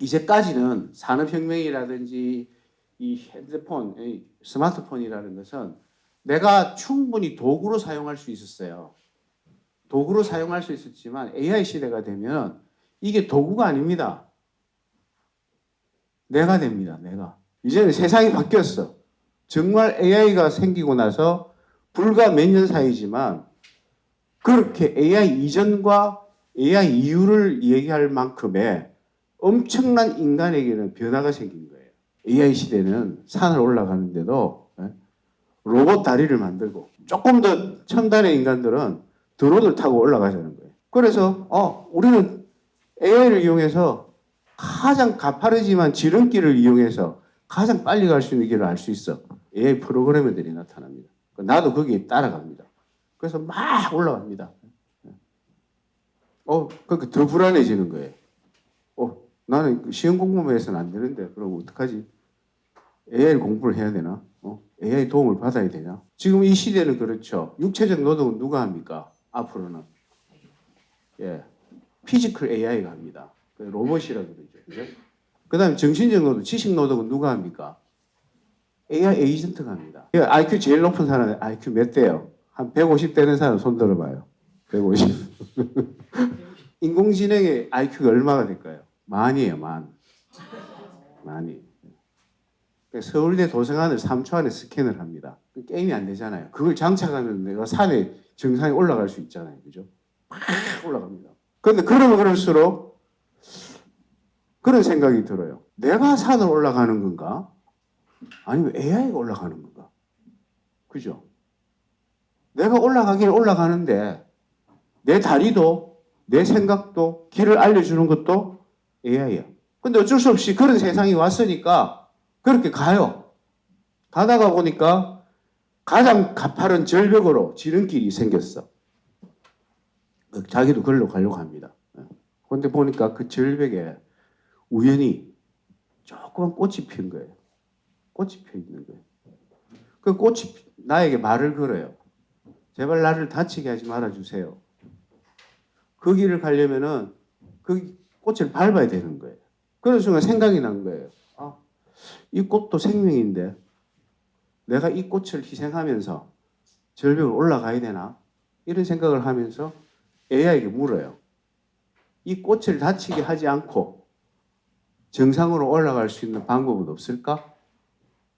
이제까지는 산업혁명이라든지 이 핸드폰, 이 스마트폰이라는 것은 내가 충분히 도구로 사용할 수 있었어요. 도구로 사용할 수 있었지만 AI 시대가 되면 이게 도구가 아닙니다. 내가 됩니다. 내가. 이제는 세상이 바뀌었어. 정말 AI가 생기고 나서 불과 몇 년 사이지만 그렇게 AI 이전과 AI 이후를 얘기할 만큼의 엄청난 인간에게는 변화가 생긴 거예요. AI 시대는 산을 올라가는데도 로봇 다리를 만들고 조금 더 첨단의 인간들은 드론을 타고 올라가자는 거예요. 그래서 우리는 AI를 이용해서 가장 가파르지만 지름길을 이용해서 가장 빨리 갈 수 있는 길을 알 수 있어. AI 프로그래머들이 나타납니다. 나도 거기에 따라갑니다. 그래서 막 올라갑니다. 그러니까 더 불안해지는 거예요. 나는 시험 공부만 해서는 안 되는데, 그럼 어떡하지? AI 공부를 해야 되나? AI 도움을 받아야 되냐? 지금 이 시대는 그렇죠. 육체적 노동은 누가 합니까? 앞으로는. 예. 피지컬 AI가 합니다. 로봇이라고 그러죠. 그 다음에 정신적 노동, 지식 노동은 누가 합니까? AI 에이전트가 합니다. IQ 제일 높은 사람은 IQ 몇 대요? 한 150 되는 사람 손 들어봐요. 150. 인공지능의 IQ가 얼마가 될까요? 만이에요, 만. 만이. 서울대 도서관을 3초 안에 스캔을 합니다. 게임이 안 되잖아요. 그걸 장착하면 내가 산에 정상에 올라갈 수 있잖아요. 그죠? 막 올라갑니다. 그런데 그러면 그럴수록 그런 생각이 들어요. 내가 산을 올라가는 건가? 아니면 AI가 올라가는 건가? 그죠? 내가 올라가긴 올라가는데 내 다리도 내 생각도 길을 알려주는 것도 AI야. 근데 어쩔 수 없이 그런 세상이 왔으니까 그렇게 가요. 가다가 보니까 가장 가파른 절벽으로 지름길이 생겼어. 자기도 그걸로 가려고 합니다. 그런데 보니까 그 절벽에 우연히 조그만 꽃이 핀 거예요. 꽃이 펴 있는 거예요. 그 꽃이 나에게 말을 걸어요. 제발 나를 다치게 하지 말아주세요. 그 길을 가려면은 그 꽃을 밟아야 되는 거예요. 그런 순간 생각이 난 거예요. 이 꽃도 생명인데 내가 이 꽃을 희생하면서 절벽을 올라가야 되나? 이런 생각을 하면서 AI에게 물어요. 이 꽃을 다치게 하지 않고 정상으로 올라갈 수 있는 방법은 없을까?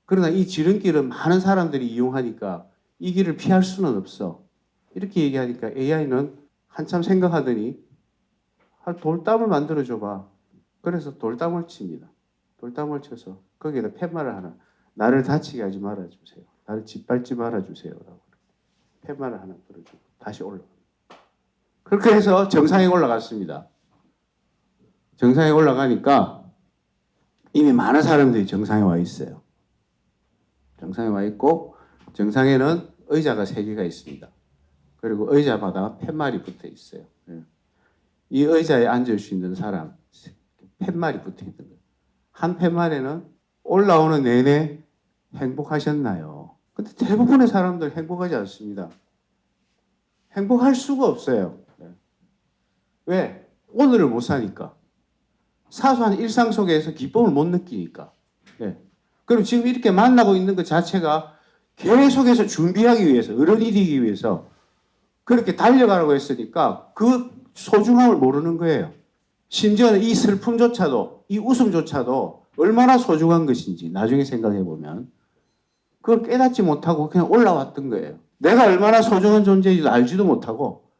그러나 이 지름길은 많은 사람들이 이용하니까 이 길을 피할 수는 없어. 이렇게 얘기하니까 AI는 한참 생각하더니 돌담을 만들어줘봐. 그래서 돌담을 칩니다. 돌담을 쳐서 거기에다 팻말을 하나. 나를 다치게 하지 말아주세요. 나를 짓밟지 말아주세요. 라고 팻말을 하나 걸어주고 다시 올라갑니다. 그렇게 해서 정상에 올라갔습니다. 정상에 올라가니까 이미 많은 사람들이 정상에 와 있어요. 정상에 와 있고 정상에는 의자가 3개가 있습니다. 그리고 의자마다 팻말이 붙어 있어요. 이 의자에 앉을 수 있는 사람 팻말이 붙어 있는 거예요. 한 팻말에는 올라오는 내내 행복하셨나요? 근데 대부분의 사람들 행복하지 않습니다. 행복할 수가 없어요. 왜? 오늘을 못 사니까. 사소한 일상 속에서 기쁨을 못 느끼니까. 그리고 지금 이렇게 만나고 있는 것 자체가 계속해서 준비하기 위해서, 어른이 되기 위해서 그렇게 달려가라고 했으니까 그 소중함을 모르는 거예요. 심지어는 이 슬픔조차도, 이 웃음조차도 얼마나 소중한 것인지 나중에 생각해 보면 그걸 깨닫지 못하고 그냥 올라왔던 거예요. 내가 얼마나 소중한 존재인지도 알지도 못하고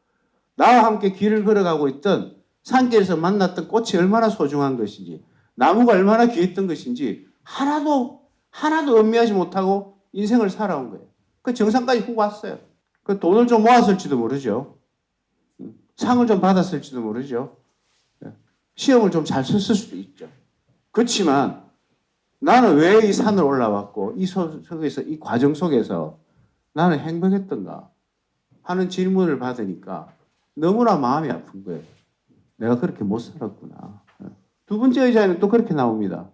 나와 함께 길을 걸어가고 있던 산길에서 만났던 꽃이 얼마나 소중한 것인지 나무가 얼마나 귀했던 것인지 하나도 음미하지 못하고 인생을 살아온 거예요. 그 정상까지 훅 왔어요. 그 돈을 좀 모았을지도 모르죠. 상을 좀 받았을지도 모르죠. 시험을 좀 잘 쳤을 수도 있죠. 그렇지만 나는 왜 이 산을 올라왔고 이 과정 속에서 나는 행복했던가 하는 질문을 받으니까 너무나 마음이 아픈 거예요. 내가 그렇게 못 살았구나. 두 번째 의자에는 또 그렇게 나옵니다.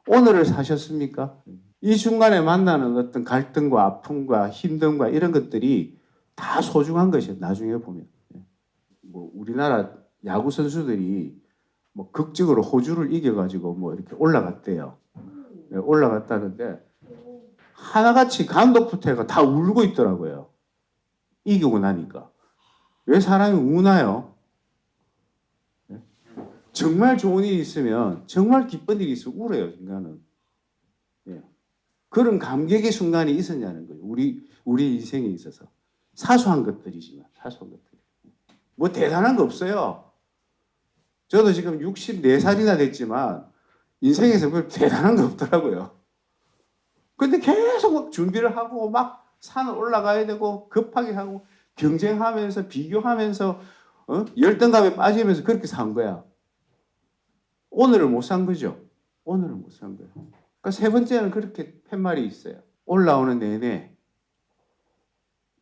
오늘을 사셨습니까? 이 순간에 만나는 어떤 갈등과 아픔과 힘듦과 이런 것들이 다 소중한 것이에요. 나중에 보면. 우리나라 야구 선수들이 뭐 극적으로 호주를 이겨가지고 뭐 이렇게 올라갔대요. 네, 올라갔다는데 하나같이 감독부터가 다 울고 있더라고요. 이기고 나니까. 왜 사람이 우나요? 네? 정말 좋은 일이 있으면, 정말 기쁜 일이 있으면 울어요, 인간은. 예. 그런 감격의 순간이 있었냐는 거예요. 우리 인생에 있어서. 사소한 것들이지만, 사소한 것들. 뭐 대단한 거 없어요. 저도 지금 64살이나 됐지만, 인생에서 뭐 대단한 거 없더라고요. 근데 계속 막 준비를 하고, 막 산을 올라가야 되고, 급하게 하고, 경쟁하면서, 비교하면서, 열등감에 빠지면서 그렇게 산 거야. 오늘을 못 산 거죠. 오늘을 못 산 거예요. 그러니까 세 번째는 그렇게 팻말이 있어요. 올라오는 내내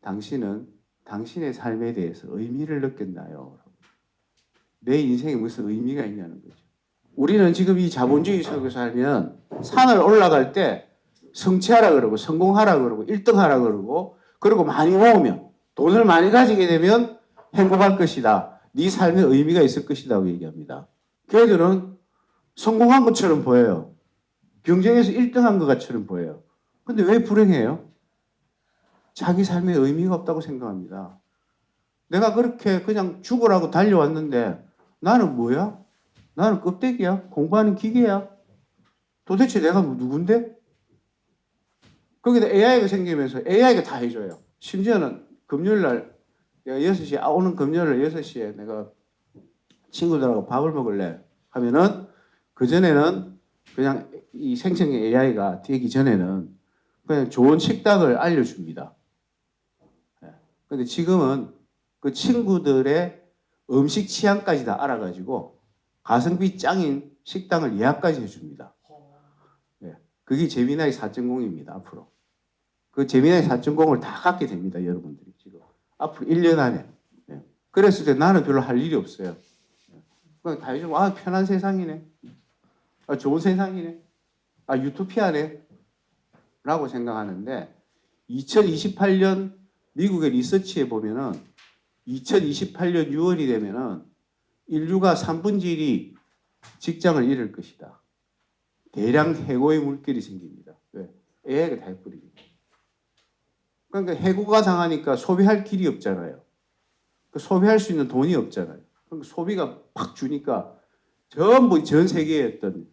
당신은 당신의 삶에 대해서 의미를 느꼈나요? 내 인생에 무슨 의미가 있냐는 거죠. 우리는 지금 이 자본주의 속에 살면 산을 올라갈 때 성취하라 그러고 성공하라 그러고 1등하라 그러고 그리고 많이 모으면 돈을 많이 가지게 되면 행복할 것이다. 네 삶에 의미가 있을 것이라고 얘기합니다. 걔들은 성공한 것처럼 보여요. 경쟁에서 1등한 것처럼 보여요. 근데 왜 불행해요? 자기 삶에 의미가 없다고 생각합니다. 내가 그렇게 그냥 죽으라고 달려왔는데 나는 뭐야? 나는 껍데기야? 공부하는 기계야? 도대체 내가 누군데? 거기다 AI가 생기면서 AI가 다 해줘요. 심지어는 금요일날 내가 6시에 오는 금요일 6시에 내가 친구들하고 밥을 먹을래 하면은 그전에는 그냥 이 생성의 AI가 되기 전에는 그냥 좋은 식당을 알려줍니다. 근데 지금은 그 친구들의 음식 취향까지 다 알아가지고 가성비 짱인 식당을 예약까지 해줍니다. 그게 제미나이 4.0입니다. 앞으로. 그 제미나이 4.0을 다 갖게 됩니다. 여러분들이 지금. 앞으로 1년 안에. 그랬을 때 나는 별로 할 일이 없어요. 그냥 다 해주면 아 편한 세상이네. 아, 좋은 세상이네. 아 유토피아네. 라고 생각하는데 2028년 미국의 리서치에 보면은 2028년 6월이 되면은 인류가 3분의 1이 직장을 잃을 것이다. 대량 해고의 물결이 생깁니다. 왜? AI가 다 해버리니까. 그러니까 해고가 당하니까 소비할 길이 없잖아요. 소비할 수 있는 돈이 없잖아요. 그러니까 소비가 팍 주니까 전부 전 세계의 어떤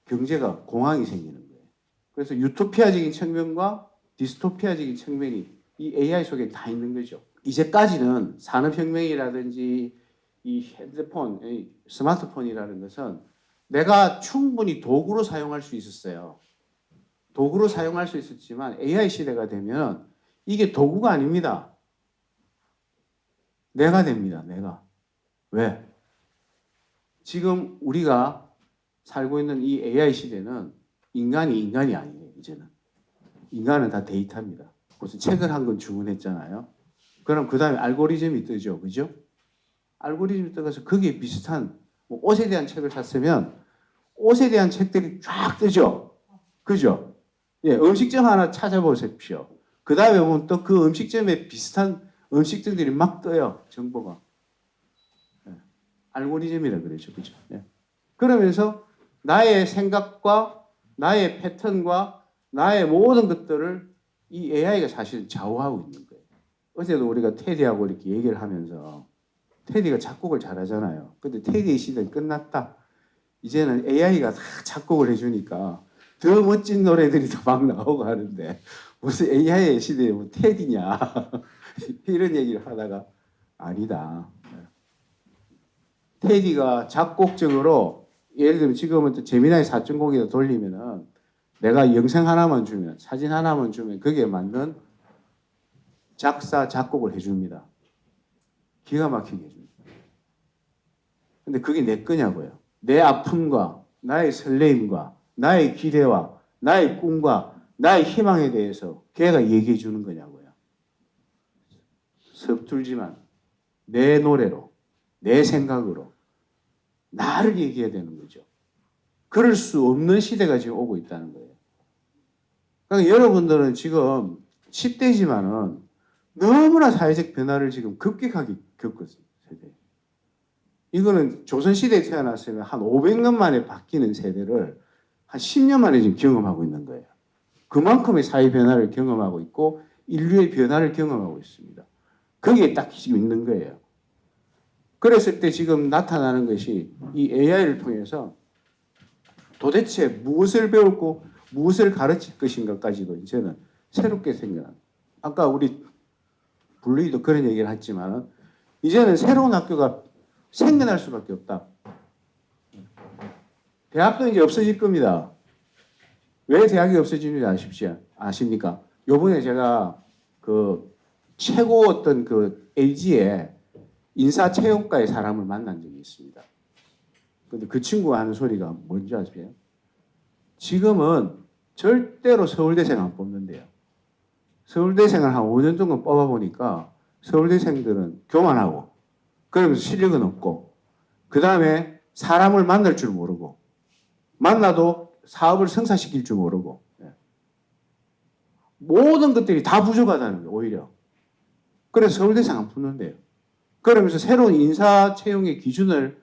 경제가 공황이 생기는 거예요. 그래서 유토피아적인 측면과 디스토피아적인 측면이 이 AI 속에 다 있는 거죠. 이제까지는 산업혁명이라든지 이 핸드폰, 이 스마트폰이라는 것은 내가 충분히 도구로 사용할 수 있었어요. 도구로 사용할 수 있었지만 AI 시대가 되면 이게 도구가 아닙니다. 내가 됩니다. 내가. 왜? 지금 우리가 살고 있는 이 AI 시대는 인간이 아니에요. 이제는. 인간은 다 데이터입니다. 무슨 책을 한 권 주문했잖아요. 그럼 그 다음에 알고리즘이 뜨죠. 그죠? 알고리즘이 떠서 거기에 비슷한 뭐 옷에 대한 책을 샀으면 옷에 대한 책들이 쫙 뜨죠. 그죠? 예, 음식점 하나 찾아보십시오. 그 다음에 보면 또 그 음식점에 비슷한 음식점들이 막 떠요. 정보가. 예, 알고리즘이라 그러죠. 그죠? 예. 그러면서 나의 생각과 나의 패턴과 나의 모든 것들을 이 AI가 사실 좌우하고 있는 거예요. 어제도 우리가 테디하고 이렇게 얘기를 하면서 테디가 작곡을 잘하잖아요. 근데 테디의 시대는 끝났다. 이제는 AI가 다 작곡을 해주니까 더 멋진 노래들이 더 막 나오고 하는데 무슨 AI의 시대에 뭐 테디냐 이런 얘기를 하다가 아니다. 테디가 작곡적으로 예를 들면 지금은 또 제미나이 4.0에다 돌리면은 내가 영상 하나만 주면 사진 하나만 주면 거기에 맞는 작사 작곡을 해줍니다. 기가 막히게 해줍니다. 근데 그게 내 거냐고요. 내 아픔과 나의 설레임과 나의 기대와 나의 꿈과 나의 희망에 대해서 걔가 얘기해 주는 거냐고요. 서툴지만 내 노래로 내 생각으로 나를 얘기해야 되는 거죠. 그럴 수 없는 시대가 지금 오고 있다는 거예요. 그러니까 여러분들은 지금 10대지만은 너무나 사회적 변화를 지금 급격하게 겪고 있어요. 세대. 이거는 조선시대에 태어났으면 한 500년 만에 바뀌는 세대를 한 10년 만에 지금 경험하고 있는 거예요. 그만큼의 사회 변화를 경험하고 있고 인류의 변화를 경험하고 있습니다. 거기에 딱 지금 있는 거예요. 그랬을 때 지금 나타나는 것이 이 AI를 통해서 도대체 무엇을 배우고 무엇을 가르칠 것인가까지도 이제는 새롭게 생겨난. 아까 우리 블루이도 그런 얘기를 했지만 이제는 새로운 학교가 생겨날 수밖에 없다. 대학도 이제 없어질 겁니다. 왜 대학이 없어지는지 아십니까? 요번에 제가 그 최고 어떤 그 LG의 인사채용과의 사람을 만난 적이 있습니다. 근데 그 친구가 하는 소리가 뭔지 아세요? 지금은 절대로 서울대생 안 뽑는데요. 서울대생을 한 5년 정도 뽑아보니까 서울대생들은 교만하고 그러면서 실력은 없고 그 다음에 사람을 만날 줄 모르고 만나도 사업을 성사시킬 줄 모르고 모든 것들이 다 부족하다는 거예요. 오히려. 그래서 서울대생 안 붙는데요. 그러면서 새로운 인사 채용의 기준을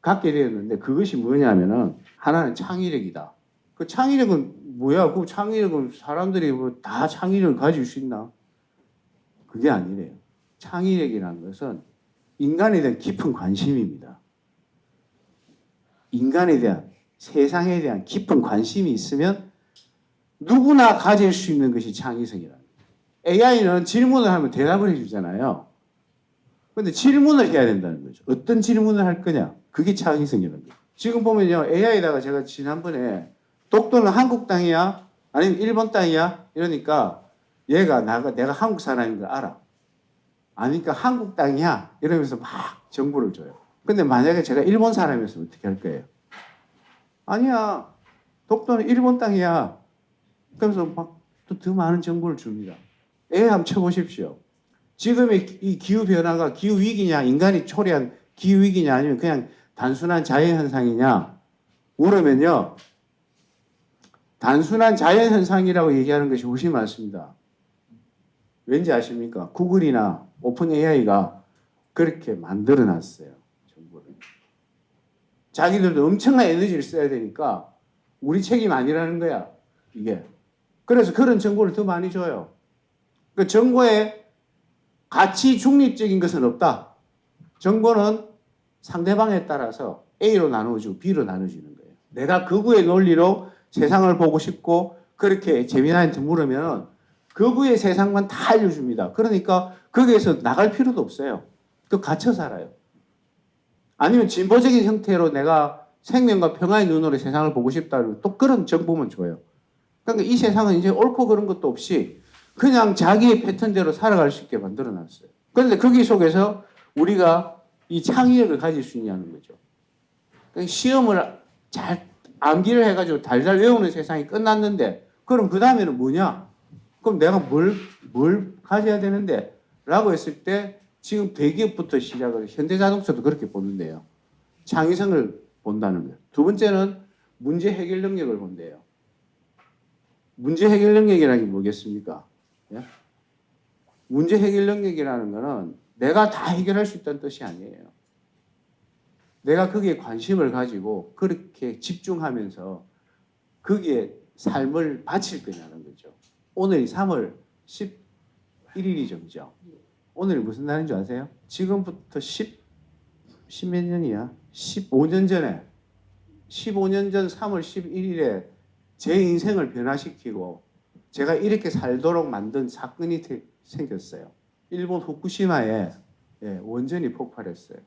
갖게 되었는데 그것이 뭐냐면은 하나는 창의력이다. 그 창의력은 뭐야? 그 창의력은 사람들이 뭐 다 창의력을 가질 수 있나? 그게 아니래요. 창의력이라는 것은 인간에 대한 깊은 관심입니다. 인간에 대한 세상에 대한 깊은 관심이 있으면 누구나 가질 수 있는 것이 창의성이라는 거예요. AI는 질문을 하면 대답을 해주잖아요. 그런데 질문을 해야 된다는 거죠. 어떤 질문을 할 거냐? 그게 창의성이라는 거예요. 지금 보면요, AI에다가 제가 지난번에 독도는 한국 땅이야? 아니면 일본 땅이야? 이러니까 얘가 내가 한국 사람인 걸 알아. 아니까 한국 땅이야? 이러면서 막 정보를 줘요. 근데 만약에 제가 일본 사람이었으면 어떻게 할 거예요? 아니야. 독도는 일본 땅이야. 그러면서 막 또 더 많은 정보를 줍니다. AI 한번 쳐보십시오. 지금의 이 기후변화가 기후위기냐, 인간이 초래한 기후위기냐, 아니면 그냥 단순한 자연현상이냐, 물으면요, 단순한 자연현상이라고 얘기하는 것이 훨씬 많습니다. 왠지 아십니까? 구글이나 오픈 AI가 그렇게 만들어 놨어요. 정보를. 자기들도 엄청난 에너지를 써야 되니까 우리 책임 아니라는 거야. 이게. 그래서 그런 정보를 더 많이 줘요. 그 정보에 가치 중립적인 것은 없다. 정보는 상대방에 따라서 A로 나누어지고 B로 나누어지는 거예요. 내가 극우의 논리로 세상을 보고 싶고 그렇게 재민아한테 물으면 극우의 세상만 다 알려줍니다. 그러니까 거기에서 나갈 필요도 없어요. 그 갇혀 살아요. 아니면 진보적인 형태로 내가 생명과 평화의 눈으로 세상을 보고 싶다고 또 그런 정보만 줘요. 그러니까 이 세상은 이제 옳고 그런 것도 없이 그냥 자기의 패턴대로 살아갈 수 있게 만들어 놨어요. 그런데 거기 속에서 우리가 이 창의력을 가질 수 있냐는 거죠. 그러니까 시험을 잘 암기를 해가지고 달달 외우는 세상이 끝났는데 그럼 그 다음에는 뭐냐? 그럼 내가 뭘 가져야 되는데? 라고 했을 때 지금 대기업부터 시작을 현대자동차도 그렇게 보는데요. 창의성을 본다는 거예요. 두 번째는 문제 해결 능력을 본대요. 문제 해결 능력이라는 게 뭐겠습니까? 예? 문제 해결 능력이라는 거는 내가 다 해결할 수 있다는 뜻이 아니에요. 내가 거기에 관심을 가지고 그렇게 집중하면서 거기에 삶을 바칠 거냐는 거죠. 오늘이 3월 11일이죠. 그죠? 오늘이 무슨 날인 줄 아세요? 지금부터 10몇 년이야? 15년 전에 15년 전 3월 11일에 제 인생을 변화시키고 제가 이렇게 살도록 만든 사건이 생겼어요. 일본 후쿠시마에 원전이 폭발했어요.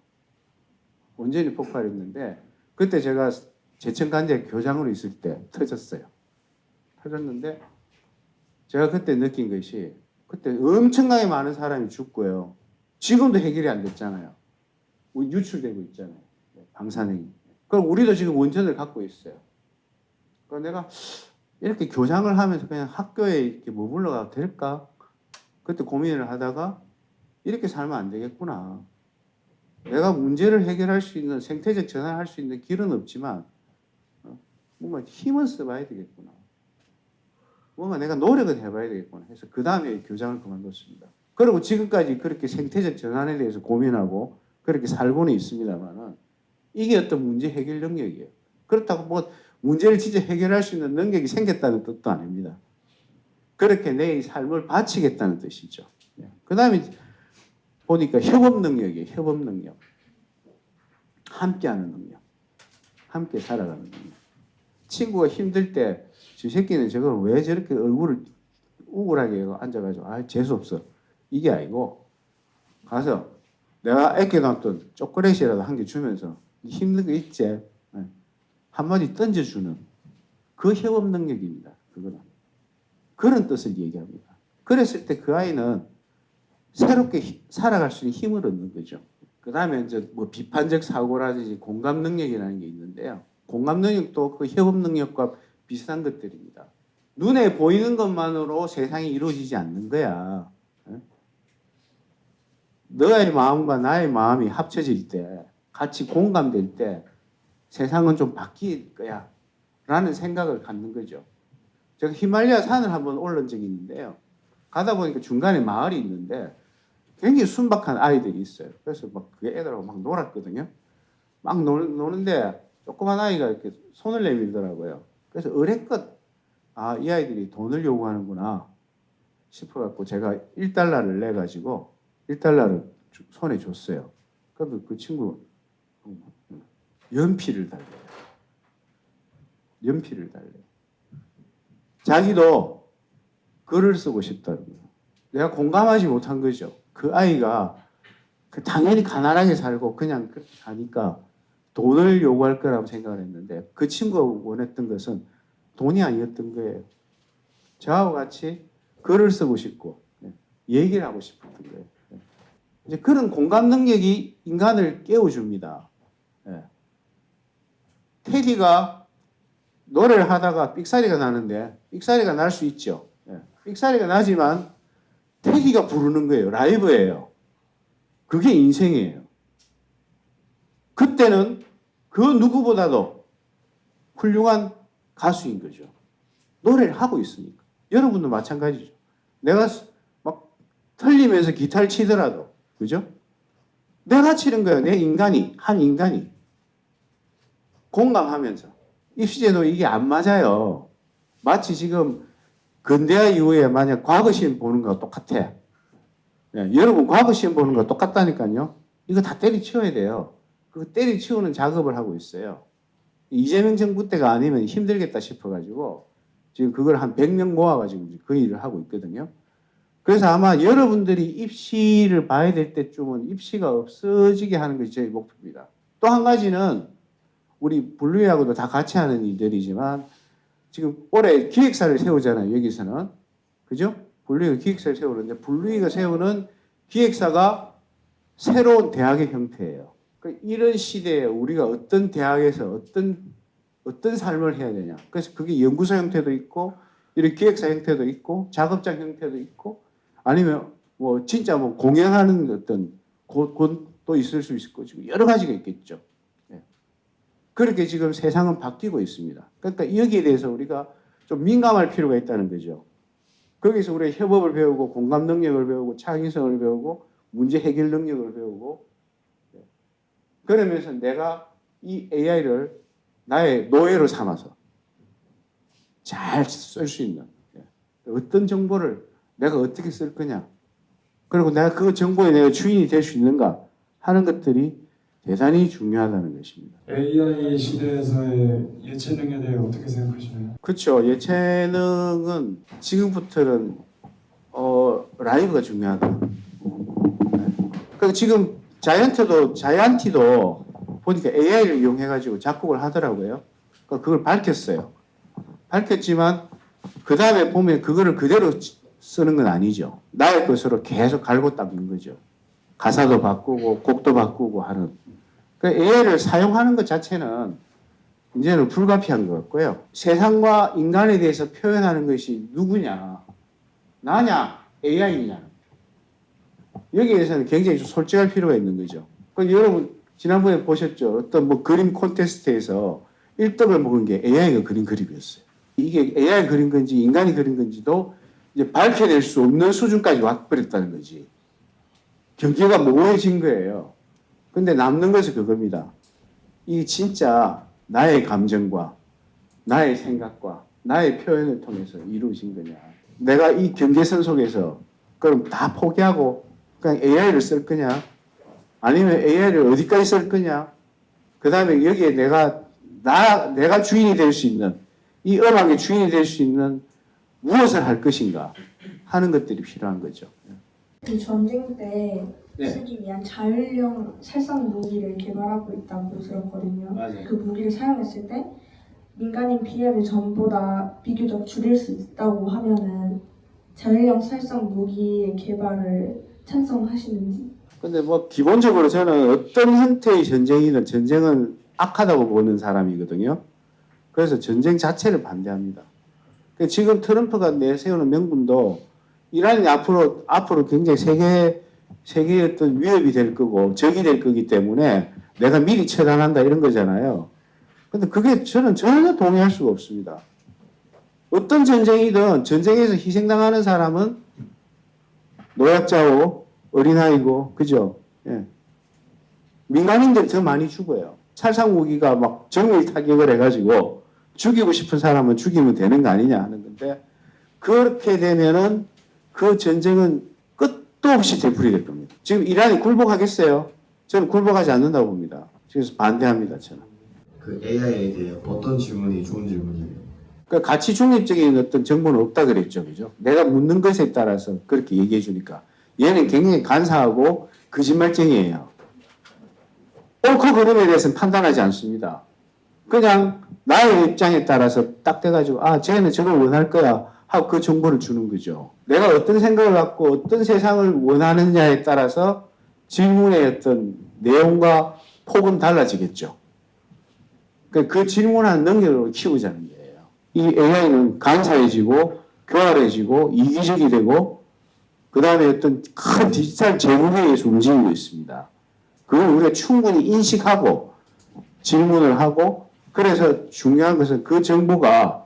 원전이 폭발했는데 그때 제가 제천간대 교장으로 있을 때 터졌어요. 터졌는데 제가 그때 느낀 것이 그때 엄청나게 많은 사람이 죽고요. 지금도 해결이 안 됐잖아요. 유출되고 있잖아요. 방사능이. 그럼 우리도 지금 원전을 갖고 있어요. 그러니까 내가 이렇게 교장을 하면서 그냥 학교에 이렇게 머물러 가도 될까? 그때 고민을 하다가 이렇게 살면 안 되겠구나. 내가 문제를 해결할 수 있는 생태적 전환을 할 수 있는 길은 없지만 뭔가 힘은 써봐야 되겠구나. 뭔가 내가 노력을 해봐야 되겠구나 해서 그 다음에 교장을 그만뒀습니다. 그리고 지금까지 그렇게 생태적 전환에 대해서 고민하고 그렇게 살고는 있습니다만은 이게 어떤 문제 해결 능력이에요. 그렇다고 뭐 문제를 진짜 해결할 수 있는 능력이 생겼다는 뜻도 아닙니다. 그렇게 내 삶을 바치겠다는 뜻이죠. 그 다음에 보니까 협업 능력이에요. 협업 능력. 함께하는 능력. 함께 살아가는 능력. 친구가 힘들 때 저 새끼는 저걸 왜 저렇게 얼굴을 우울하게 앉아가지고 재수없어. 이게 아니고 가서 내가 아껴놨던 초콜릿이라도 한 개 주면서 힘든 거 있지? 한마디 던져주는 그 협업 능력입니다. 그거는. 그런 뜻을 얘기합니다. 그랬을 때 그 아이는 새롭게 살아갈 수 있는 힘을 얻는 거죠. 그 다음에 이제 뭐 비판적 사고라든지 공감 능력이라는 게 있는데요. 공감 능력도 그 협업 능력과 비슷한 것들입니다. 눈에 보이는 것만으로 세상이 이루어지지 않는 거야. 너의 마음과 나의 마음이 합쳐질 때, 같이 공감될 때 세상은 좀 바뀔 거야. 라는 생각을 갖는 거죠. 제가 히말라야 산을 한번 올라온 적이 있는데요. 가다 보니까 중간에 마을이 있는데 굉장히 순박한 아이들이 있어요. 그래서 막 그 애들하고 막 놀았거든요. 막 노는데 조그만 아이가 이렇게 손을 내밀더라고요. 그래서 어레껏 이 아이들이 돈을 요구하는구나 싶어갖고 제가 1달러를 내가지고 1달러를 손에 줬어요. 그럼 그 친구 연필을 달래요. 연필을 달래요. 자기도 글을 쓰고 싶다는 거예요. 내가 공감하지 못한 거죠. 그 아이가 당연히 가난하게 살고 그냥 그렇게 사니까 돈을 요구할 거라고 생각을 했는데 그 친구가 원했던 것은 돈이 아니었던 거예요. 저하고 같이 글을 쓰고 싶고 얘기를 하고 싶었던 거예요. 이제 그런 공감 능력이 인간을 깨워줍니다. 테디가 노래를 하다가 삑사리가 나는데 삑사리가 날 수 있죠. 삑사리가 나지만 테디가 부르는 거예요. 라이브예요. 그게 인생이에요. 그때는 그 누구보다도 훌륭한 가수인 거죠. 노래를 하고 있으니까. 여러분도 마찬가지죠. 내가 막 틀리면서 기타를 치더라도, 그죠? 내가 치는 거예요. 내 인간이, 한 인간이. 공감하면서. 입시제도 이게 안 맞아요. 마치 지금 근대화 이후에 만약 과거 시험 보는 거와 똑같아. 여러분 과거 시험 보는 거 똑같다니까요. 이거 다 때리치워야 돼요. 그 때리치우는 작업을 하고 있어요. 이재명 정부 때가 아니면 힘들겠다 싶어가지고 지금 그걸 한 100명 모아가지고 그 일을 하고 있거든요. 그래서 아마 여러분들이 입시를 봐야 될 때쯤은 입시가 없어지게 하는 것이 저희 목표입니다. 또 한 가지는 우리 분류회하고도 다 같이 하는 일들이지만 지금 올해 기획사를 세우잖아요. 여기서는. 그죠? 분류회가 기획사를 세우는데 분류회가 세우는 기획사가 새로운 대학의 형태예요. 그러니까 이런 시대에 우리가 어떤 대학에서 어떤 삶을 해야 되냐. 그래서 그게 연구소 형태도 있고 이런 기획사 형태도 있고 작업장 형태도 있고 아니면 뭐 진짜 뭐 공연하는 어떤 곳도 있을 수 있을 거고 여러 가지가 있겠죠. 그렇게 지금 세상은 바뀌고 있습니다. 그러니까 여기에 대해서 우리가 좀 민감할 필요가 있다는 거죠. 거기서 우리가 협업을 배우고 공감 능력을 배우고 창의성을 배우고 문제 해결 능력을 배우고 그러면서 내가 이 AI를 나의 노예로 삼아서 잘 쓸 수 있는 어떤 정보를 내가 어떻게 쓸 거냐 그리고 내가 그 정보에 내가 주인이 될 수 있는가 하는 것들이 대단히 중요하다는 것입니다. AI 시대에서의 예체능에 대해 어떻게 생각하시나요? 그렇죠. 예체능은 지금부터는 라이브가 중요하다. 그러니까 지금 자이언티도 보니까 AI를 이용해가지고 작곡을 하더라고요. 그러니까 그걸 밝혔어요. 밝혔지만 그 다음에 보면 그거를 그대로 쓰는 건 아니죠. 나의 것으로 계속 갈고 닦는 거죠. 가사도 바꾸고 곡도 바꾸고 하는. 그러니까 AI를 사용하는 것 자체는 이제는 불가피한 것 같고요. 세상과 인간에 대해서 표현하는 것이 누구냐, 나냐, AI냐. 여기에서는 굉장히 좀 솔직할 필요가 있는 거죠. 여러분 지난번에 보셨죠? 어떤 뭐 그림 콘테스트에서 1등을 먹은 게 AI가 그린 그림이었어요. 이게 AI 그린 건지 인간이 그린 건지도 이제 밝혀낼 수 없는 수준까지 와버렸다는 거지. 경계가 모호해진 거예요. 근데 남는 것은 그겁니다. 이 진짜 나의 감정과 나의 생각과 나의 표현을 통해서 이루어진 거냐. 내가 이 경계선 속에서 그럼 다 포기하고 그냥 AI를 쓸 거냐? 아니면 AI를 어디까지 쓸 거냐? 그 다음에 여기에 내가 주인이 될 수 있는, 이 음악의 주인이 될 수 있는 무엇을 할 것인가 하는 것들이 필요한 거죠. 이 전쟁 때 네. 쓰기 위한 자율형 살상 무기를 개발하고 있다고 들었거든요. 맞아요. 그 무기를 사용했을 때 민간인 피해를 전보다 비교적 줄일 수 있다고 하면은 자율형 살상 무기의 개발을 찬성하시는지? 근데 뭐 기본적으로 저는 어떤 형태의 전쟁이든 전쟁은 악하다고 보는 사람이거든요. 그래서 전쟁 자체를 반대합니다. 그러니까 지금 트럼프가 내세우는 명분도 이란이 앞으로 굉장히 세계의 어떤 위협이 될 거고 적이 될 거기 때문에 내가 미리 처단한다 이런 거잖아요. 근데 그게 저는 전혀 동의할 수가 없습니다. 어떤 전쟁이든 전쟁에서 희생당하는 사람은 노약자고 어린아이고 그죠? 예. 민간인들 더 많이 죽어요. 살상무기가 막 정밀 타격을 해가지고 죽이고 싶은 사람은 죽이면 되는 거 아니냐 하는 건데 그렇게 되면은 그 전쟁은 끝도 없이 되풀이될 겁니다. 지금 이란이 굴복하겠어요? 저는 굴복하지 않는다고 봅니다. 그래서 반대합니다. 저는. 그 AI에 대해 어떤 질문이 좋은 질문이에요? 그러니까 가치 중립적인 어떤 정보는 없다 그랬죠. 그죠? 내가 묻는 것에 따라서 그렇게 얘기해 주니까 얘는 굉장히 간사하고 거짓말쟁이에요. 옳고 그름에 대해서는 판단하지 않습니다. 그냥 나의 입장에 따라서 딱 돼가지고 쟤는 저걸 원할 거야 하고 그 정보를 주는 거죠. 내가 어떤 생각을 갖고 어떤 세상을 원하느냐에 따라서 질문의 어떤 내용과 폭은 달라지겠죠. 그 질문하는 능력을 키우자는 거예요. 이 AI는 간사해지고 교활해지고 이기적이 되고 그 다음에 어떤 큰 디지털 제국에 의해서 움직이고 있습니다. 그걸 우리가 충분히 인식하고 질문을 하고 그래서 중요한 것은 그 정보가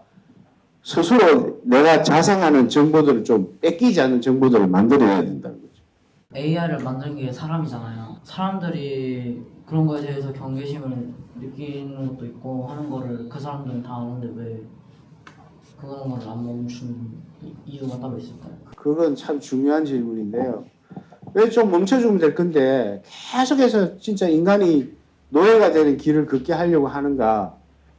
스스로 내가 자생하는 정보들을 좀 뺏기지 않는 정보들을 만들어야 된다는 거죠. AI를 만든 게 사람이잖아요. 사람들이 그런 거에 대해서 경계심을 느끼는 것도 있고 하는 거를 그 사람들은 다 아는데 왜 그런 걸 안 멈추는 이유가 따로 있을까요? 그건 참 중요한 질문인데요. 왜 좀 멈춰주면 될 건데 계속해서 진짜 인간이 노예가 되는 길을 걷게 하려고 하는가?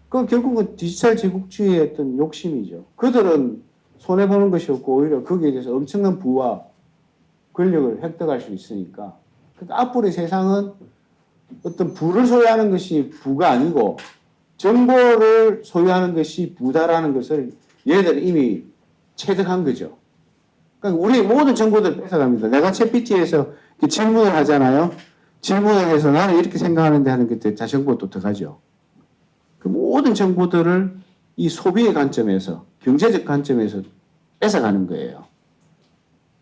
그건 결국은 디지털 제국주의의 어떤 욕심이죠. 그들은 손해보는 것이 없고 오히려 거기에 대해서 엄청난 부와 권력을 획득할 수 있으니까. 그러니까 앞으로의 세상은 어떤 부를 소유하는 것이 부가 아니고 정보를 소유하는 것이 부다라는 것을 얘들은 이미 체득한 거죠. 그러니까 우리 모든 정보들을 뺏어갑니다. 내가 챗GPT에서 질문을 하잖아요. 질문을 해서 나는 이렇게 생각하는데 하는 게 자정보가 또 들어가죠. 그 모든 정보들을 이 소비의 관점에서 경제적 관점에서 뺏어가는 거예요.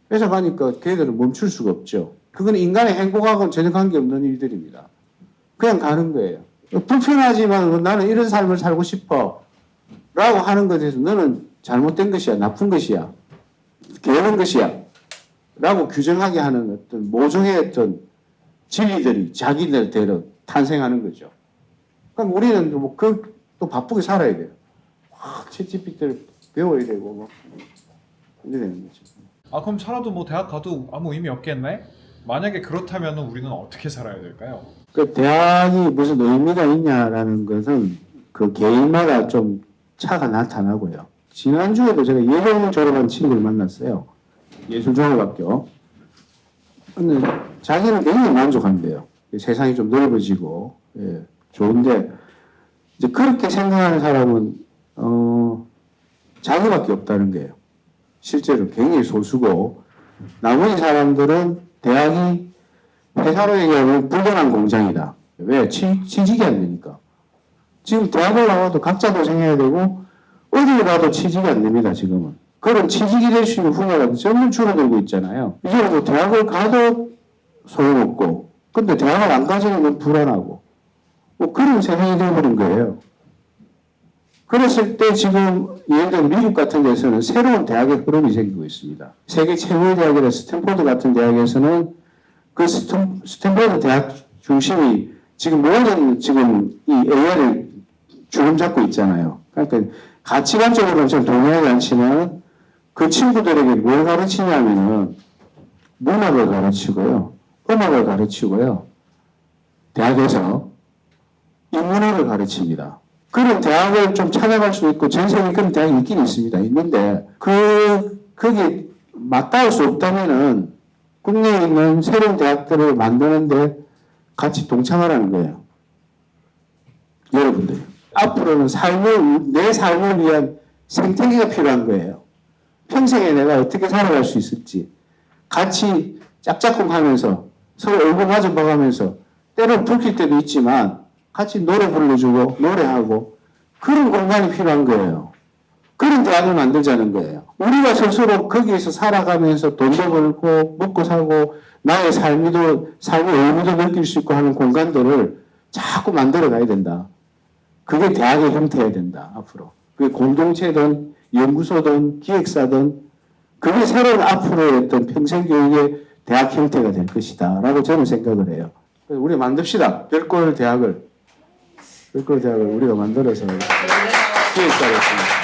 뺏어가니까 걔들은 멈출 수가 없죠. 그건 인간의 행복하고는 전혀 관계없는 일들입니다. 그냥 가는 거예요. 불편하지만 나는 이런 삶을 살고 싶어 라고 하는 것에 대해서 너는 잘못된 것이야, 나쁜 것이야, 게으른 것이야 라고 규정하게 하는 어떤 모종의 어떤 진리들이 자기들대로 탄생하는 거죠. 그러니까 우리는 또 바쁘게 살아야 돼요. 챗GPT를 배워야 되고 뭐 이래 되는 거죠. 그럼 살아도 뭐 대학 가도 아무 의미 없겠네? 만약에 그렇다면 우리는 어떻게 살아야 될까요? 그 대학이 무슨 의미가 있냐라는 것은 그 개인마다 좀 차가 나타나고요. 지난주에도 제가 예전 졸업한 친구를 만났어요. 예술종합학교. 근데 자기는 굉장히 만족한대요. 세상이 좀 넓어지고, 예, 좋은데, 이제 그렇게 생각하는 사람은, 자기밖에 없다는 거예요. 실제로 굉장히 소수고, 나머지 사람들은 대학이 회사로 얘기하면 불편한 공장이다. 왜? 취직이 안 되니까. 지금 대학을 나와도 각자 고생해야 되고, 어디를 가도 취직이 안 됩니다, 지금은. 그런 취직이 될 수 있는 분야가 점점 줄어들고 있잖아요. 이제 뭐 대학을 가도 소용없고, 근데 대학을 안 가지면 불안하고, 뭐 그런 세상이 되어버린 거예요. 그랬을 때 지금 예를 들어 미국 같은 데서는 새로운 대학의 흐름이 생기고 있습니다. 세계 최고의 대학이라 스탠포드 같은 대학에서는 그 스탠포드 대학 중심이 지금 모든 지금 이 AI를 주름 잡고 있잖아요. 그러니까 가치관적으로는 좀 동의하지 않지만 그 친구들에게 뭘 가르치냐면은 문학을 가르치고요. 음악을 가르치고요. 대학에서 인문학을 가르칩니다. 그런 대학을 좀 찾아갈 수 있고 전 세계에 그런 대학이 있긴 있습니다. 있는데 거기 맞닿을 수 없다면은 국내에 있는 새로운 대학들을 만드는데 같이 동참하라는 거예요. 여러분들. 앞으로는 내 삶을 위한 생태계가 필요한 거예요. 평생에 내가 어떻게 살아갈 수 있을지 같이 짝짝꿍 하면서 서로 얼굴 마주 봐가면서 때로는 불킬 때도 있지만 같이 노래 불러주고 노래하고 그런 공간이 필요한 거예요. 그런 대학을 만들자는 거예요. 우리가 스스로 거기에서 살아가면서 돈도 벌고 먹고 살고 나의 삶의 의미도 느낄 수 있고 하는 공간들을 자꾸 만들어 가야 된다. 그게 대학의 형태여야 된다. 앞으로. 그게 공동체든 연구소든 기획사든 그게 새로운 앞으로의 어떤 평생교육의 대학 형태가 될 것이다. 라고 저는 생각을 해요. 그래서 우리 만듭시다. 별걸 대학을 우리가 만들어서 기획사를 했습니다.